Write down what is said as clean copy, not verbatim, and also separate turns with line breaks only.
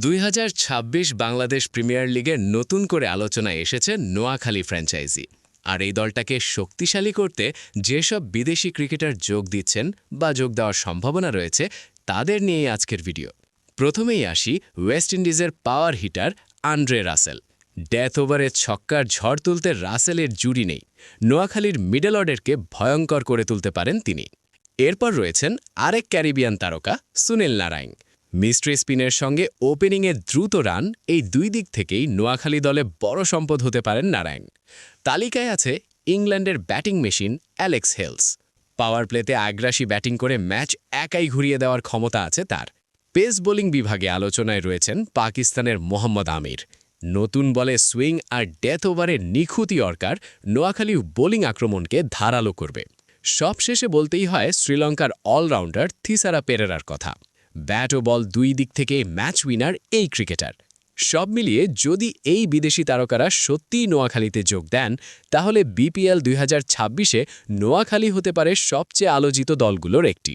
2026 Bangladesh premier লিগের নতুন করে আলোচনায় এসেছে নোয়াখালী ফ্র্যাঞ্চাইজি। আর এই দলটাকে শক্তিশালী করতে যেসব বিদেশি ক্রিকেটার যোগ দিচ্ছেন বা যোগ দেওয়ার সম্ভাবনা রয়েছে তাদের নিয়েই আজকের ভিডিও। প্রথমেই আসি ওয়েস্ট ইন্ডিজের power hitter Andre Russell. Death ওভারে ছক্কার ঝড় তুলতে রাসেলের জুড়ি নেই। নোয়াখালীর মিডল অর্ডারকে ভয়ঙ্কর করে তুলতে পারেন তিনি। এরপর রয়েছেন আরেক ক্যারিবিয়ান তারকা সুনীল নারাইন। মিস্ট্রি স্পিনের সঙ্গে ওপেনিংয়ে দ্রুত রান, এই দুই দিক থেকেই নোয়াখালী দলে বড় সম্পদ হতে পারেন নারায়ণ। তালিকায় আছে ইংল্যান্ডের ব্যাটিং মেশিন অ্যালেক্স হেলস। পাওয়ার প্লেতে আগ্রাসী ব্যাটিং করে ম্যাচ একাই ঘুরিয়ে দেওয়ার ক্ষমতা আছে তার। পেস বোলিং বিভাগে আলোচনায় রয়েছেন পাকিস্তানের মোহাম্মদ আমির। নতুন বলে সুইং আর ডেথ ওভারে নিখুঁত ইয়র্কার নোয়াখালী বোলিং আক্রমণকে ধারালো করবে। সবশেষে বলতেই হয় শ্রীলঙ্কার অলরাউন্ডার থিসারা পেরেরার কথা। ব্যাট ও বল দুই দিক থেকে ম্যাচ উইনার এই ক্রিকেটার। সব মিলিয়ে যদি এই বিদেশি তারকারা সত্যিই নোয়াখালীতে যোগ দেন, তাহলে বিপিএল 2026-এ নোয়াখালী হতে পারে সবচেয়ে আলোচিত দলগুলোর একটি।